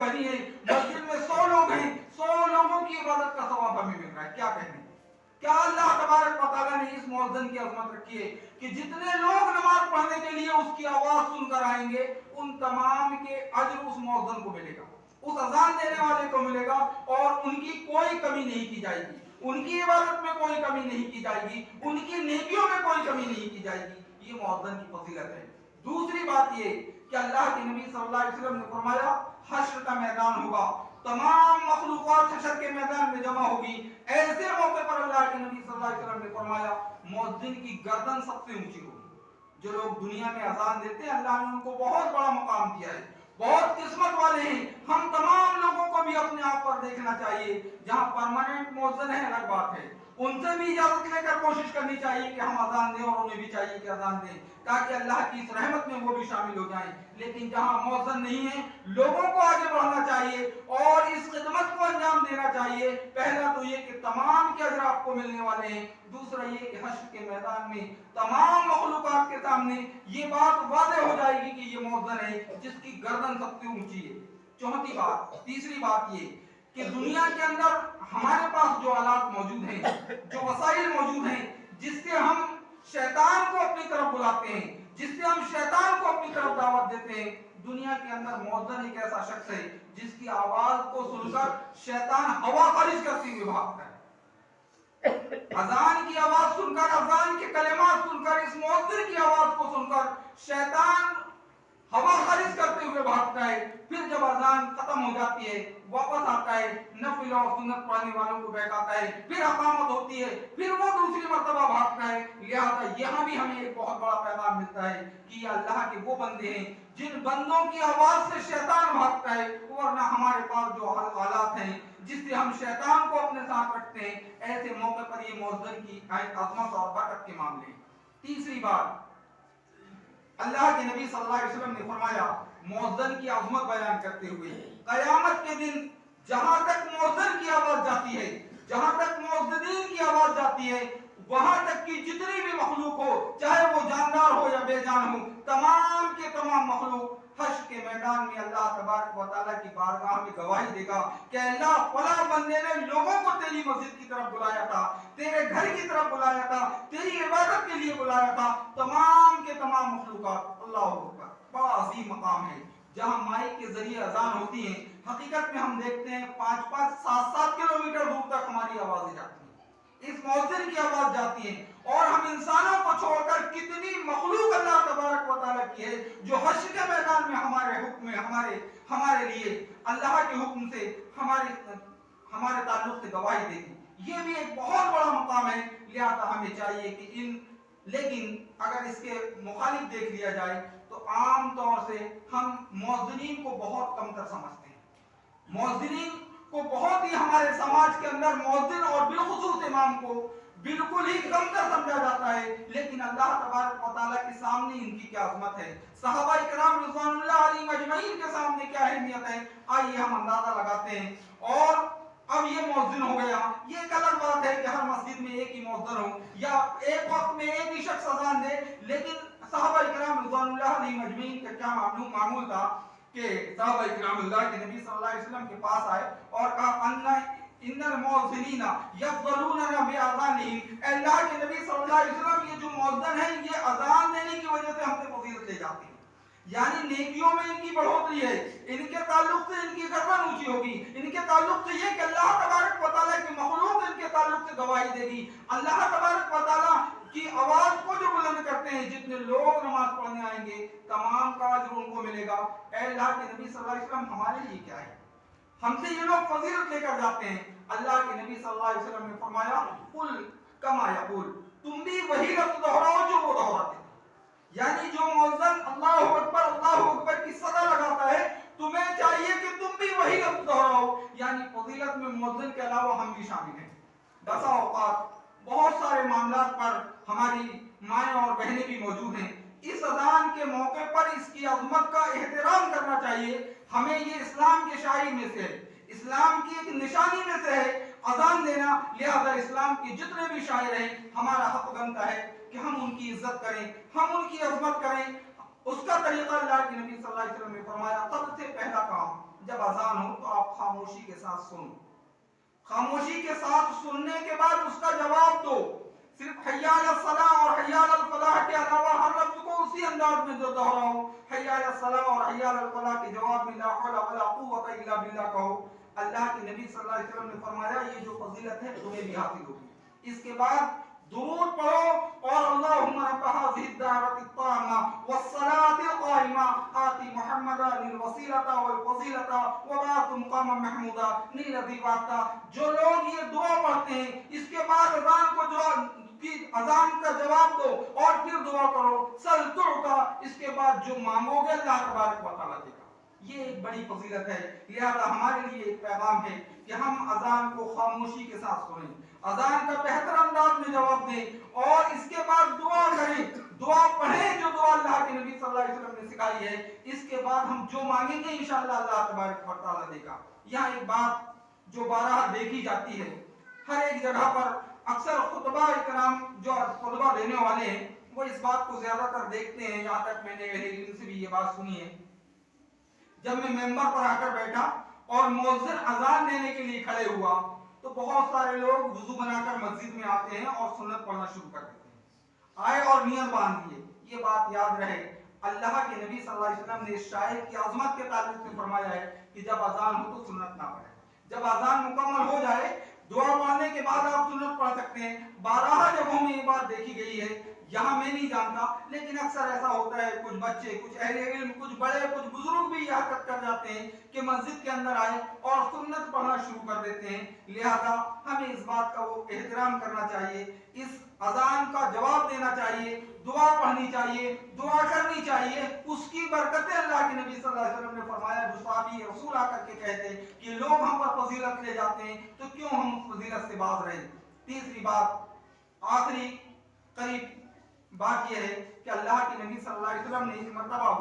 बनी है, मस्जिद में 100 लोग हैं, 100 लोगों की इबादत का सवाब हमें मिल रहा है। क्या कहने, क्या अल्लाह तबारक व तआला ने इस मुअज्जिन की अजमत रखी है कि जितने लोग नमाज पढ़ने के लिए उसकी आवाज सुनकर आएंगे, उन तमाम के अजर उस मुअज्जिन को मिलेगा, उस अजान देने वाले को मिलेगा, और उनकी कोई कमी नहीं की जाएगी, उनकी इबादत में कोई कमी नहीं की जाएगी, उनकी नेकियों में कोई कमी नहीं की जाएगी। ये मुअज्जिन की फजीलत है। दूसरी बात ये कि अल्लाह के नबी सल्लल्लाहु अलैहि वसल्लम ने फरमाया, हश्र का मैदान होगा, तमाम मखलूकात हश्र के मैदान में जमा होगी। ऐसे मौके पर अल्लाह के नबी सल्लल्लाहु अलैहि वसल्लम ने फरमाया, मुअज्जिन की गर्दन सबसे ऊंची होगी। जो लोग दुनिया में अजान देते हैं, अल्लाह ने उनको बहुत बड़ा मकाम दिया है, बहुत किस्मत वाले हैं। हम तमाम लोगों को भी अपने आप पर देखना चाहिए। जहां परमानेंट मुअज्जिन है अलग बात है, उनसे भी इजाजत लेकर कोशिश करनी चाहिए कि हम अजान दें, और उन्हें भी चाहिए कि अजान दें, ताकि अल्लाह की इस रहमत में वो भी शामिल हो जाएं। लेकिन जहां मुअज्जिन नहीं है, लोगों को आगे बढ़ना चाहिए और इस खिदमत को अंजाम देना चाहिए। पहला तो ये कि तमाम के अजर आपको मिलने वाले हैं, दूसरा ये कि हश्र के मैदान में तमाम मखलूकात के सामने ये बात वाज़ेह हो जाएगी कि ये मुअज्जिन है जिसकी गर्दन सबसे ऊंची है। चौथी बात, तीसरी बात ये कि दुनिया के अंदर हमारे पास जो आलात मौजूद हैं, जो वसाइल मौजूद हैं, जिससे हम शैतान को अपनी तरफ बुलाते हैं, जिससे हम शैतान को अपनी तरफ दावत देते हैं, दुनिया के अंदर मुअज्जिन एक ऐसा शख्स है जिसकी आवाज को सुनकर शैतान हवा खारिज करते हुए भागता है। अजान की आवाज सुनकर, अजान के कलिमात सुनकर, इस मुअज्जिन की आवाज को सुनकर शैतान हवा खारिज करते हुए भागता है। फिर जब अजान खत्म हो जाती है, वापस आता है, नफिल और सुन्नत पढ़ने वालों को बहकाता है, फिर अकामत होती है, फिर वो दूसरी मर्तबा भागता है। लिहाजा यहाँ भी हमें एक बहुत बड़ा पैगाम मिलता है कि अल्लाह के वो बंदे हैं जिन बंदों की आवाज से शैतान भागता है, वरना हमारे पास जो हालात हैं जिससे हम शैतान को अपने साथ रखते हैं, ऐसे मौके पर ये मुअज्जिन की अज़मत और बरकत के मामले। तीसरी बात, अल्लाह के नबी सल्लल्लाहु अलैहि वसल्लम ने फरमाया मुअज्जिन की अज़मत बयान करते हुए, क़यामत के दिन जहां तक मुअज्जिन की आवाज जाती है, जहां तक मुअज्जिनीन की आवाज जाती है, वहां तक की जितनी भी मखलूक हो, चाहे वो जानदार हो या बेजान हो, तमाम के तमाम मखलूक हश्र के मैदान में अल्लाह तबारक व तआला की बारगाह में गवाही देगा कि अल्लाह फला बंदे ने लोगों को तेरी मस्जिद की तरफ बुलाया था, तेरे घर की तरफ बुलाया था, तेरी इबादत के लिए बुलाया था। तमाम के तमाम मखलूकात, अल्लाह अकबर, बड़ा अजीम मकाम है जहां माइक के जरिए अजान होती है। हकीकत में हम देखते हैं 5-5, 7-7 किलोमीटर दूर तक हमारी आवाजें जाती हैं, इस मुअज्जिन की आवाज जाती है। और हम इंसानों को छोड़कर कितनी मखलूक अल्लाह तबारक व तआला की है जो हश्र के मैदान में हमारे हुक्म में, हमारे लिए अल्लाह के हुक्म से, हमारे ताल्लुक से गवाही देगी। ये भी एक बहुत बड़ा मकाम है। लिहाजा हमें चाहिए कि लेकिन अगर इसके मुखालिफ देख लिया जाए तो आम तौर से हम मुअज्जिनीन को बहुत कमतर समझते हैं। मुअज्जिनीन को बहुत ही हमारे समाज के अंदर मुअज्जिन और बिलखुसूस इमाम को बिल्कुल ही कमतर समझा जाता है। लेकिन अल्लाह तबारक व तआला के सामने इनकी क्या अज़मत है, सहाबा इकराम रिज़वानुल्लाह अलैहिम अजमईन के सामने क्या अहमियत है, आइए हम अंदाजा लगाते हैं। और अब ये मुअज्जिन हो गया, ये एक अलग बात है कि हर मस्जिद में एक ही मुअज्जिन हो या एक वक्त में एक ही शख्स अजान दे। लेकिन सहाबा इकराम रिज़वानुल्लाह अलैहिम अजमईन का क्या मामूल था कि सहाबा इकराम अल्लाह के नबी सल्लल्लाहु अलैहि वसल्लम के पास आए और कहा, अन्ना इन्नल मुअज्जिनीना यफ़ज़लूना बिअज़ानिहिम, अल्लाह के नबी सल्लल्लाहु अलैहि वसल्लम ये जो मुअज्जिन है ये अजान देने की वजह से हमसे फजीलत ले जाते हैं, यानी नेकियों में इनकी बढ़ोतरी है, इनके ताल्लुक से इनकी गर्दन ऊंची होगी, इनके ताल्लुक से ये कि अल्लाह तबारक व तआला की मखलूक इनके ताल्लुक से गवाही देगी। अल्लाह तबारक व तआला की आवाज को जो बुलंद करते हैं, जितने लोग नमाज पढ़ने आएंगे तमाम का अजर उनको मिलेगा। अल्लाह के नबी सल्लल्लाहु अलैहि वसल्लम हमारे लिए क्या है, हमसे ये लोग फजीलत लेकर जाते हैं। अल्लाह के नबी सल्लल्लाहु अलैहि वसल्लम ने फरमाया, कुल कमा यकुल, तुम भी वही लफ्ज दोहराओ जो वो दोहराते हैं। यानी जो मुअज्जिन अल्लाहु अकबर की सदा लगाता है, तुम्हें चाहिए कि तुम भी वही लफ्ज दोहराओ। यानी फजीलत में मुअज्जिन के अलावा हम भी शामिल हैं। बसा औकात बहुत सारे मामलात पर हमारी माएँ और बहनें भी मौजूद हैं। इस अजान के मौके पर इसकी अज़मत का एहतराम करना चाहिए। हमें ये इस्लाम के शाई में से है, इस्लाम की एक निशानी में से है अजान देना। लिहाजा इस्लाम के जितने भी शायर हैं, हमारा हक बनता है कि हम उनकी इज्जत करें, हम उनकी अज़मत करें। उसका तरीका अल्लाह के नबी सल्लल्लाहु अलैहि वसल्लम ने फरमाया, सबसे पहला काम جب اذان ہو تو آپ خاموشی کے ساتھ سنو، خاموشی کے ساتھ سننے کے بعد اس کا جواب دو۔ صرف حی علی الصلاۃ اور حی علی الفلاح کے علاوہ ہر لفظ کو اسی انداز میں جو دہراؤ، حی علی الصلاۃ اور حی علی الفلاح کے جواب میں لا حول ولا قوت الا باللہ کہو۔ اللہ کے نبی صلی اللہ علیہ وسلم نے فرمایا یہ جو فضیلت ہے تمہیں بھی حاصل ہوگی۔ اس کے بعد درود پڑھو اور اللہم رب هذه الدعوة التامة والصلاة القائمة آت محمدا للوسیلة والفضیلة وبعث مقاما محمودا الذی وعدته۔ جو لوگ یہ دعا پڑھتے ہیں اس کے بعد اذان کو اذان کا جواب دو اور پھر دعا کرو، سل تعطا، اس کے بعد جو مانگو گے اللہ تبارک و تعالیٰ دے گا۔ یہ ایک بڑی فضیلت ہے، لہذا ہمارے لیے ایک پیغام ہے کہ ہم اذان کو خاموشی کے ساتھ سنیں، اذان کا بہتر انداز میں جواب دیں اور اس کے بعد دعا کریں، دعا پڑھیں جو دعا اللہ کے نبی صلی اللہ علیہ وسلم نے سکھائی ہے۔ اس کے بعد ہم جو مانگیں گے انشاءاللہ اللہ تبارک و تعالیٰ دے گا۔ یہاں ایک بات جو بارہا دیکھی جاتی ہے، ہر ایک جگہ پر اکثر خطبہ اکرام جو خطبہ دینے والے ہیں وہ اس بات کو زیادہ تر دیکھتے ہیں، یہاں تک میں نے اہل علم سے بھی یہ بات سنی ہے، جب میں ممبر پر آ کر بیٹھا اور مؤذن اذان دینے کے لیے کھڑے ہوا تو بہت سارے لوگ وضو بنا کر مسجد میں آتے ہیں اور سنت پڑھنا شروع کر دیتے ہیں، آئے اور نیت باندھ دیے۔ یہ بات یاد رہے، اللہ کے نبی صلی اللہ علیہ وسلم نے اس شاعر کی عظمت کے تعلق سے فرمایا ہے کہ جب اذان ہو تو سنت نہ پڑھیں، جب اذان مکمل ہو جائے دعا مانگنے کے بعد آپ سنت پڑھ سکتے ہیں۔ بارہا جگہوں میں یہ بات دیکھی گئی ہے، یہاں میں نہیں جانتا لیکن اکثر ایسا ہوتا ہے، کچھ بچے، کچھ اہل علم، کچھ بڑے، کچھ بزرگ بھی یہ حرکت کر جاتے ہیں کہ مسجد کے اندر آئے اور سنت پڑھنا شروع کر دیتے ہیں۔ لہذا ہمیں اس بات کا وہ احترام کرنا چاہیے، اس اذان کا جواب دینا چاہیے، دعا پڑھنی چاہیے، دعا کرنی چاہیے، اس کی برکتیں اللہ کے نبی صلی اللہ علیہ وسلم نے فرمایا، جو صحابی رسول آ کر کے کہتے ہیں کہ لوگ ہم پر فضیلت لے جاتے ہیں تو کیوں ہم اس فضیلت سے باز رہیں۔ تیسری بات، آخری قریب بات یہ ہے کہ اللہ کے نبی صلی اللہ علیہ وسلم نے ایک مرتبہ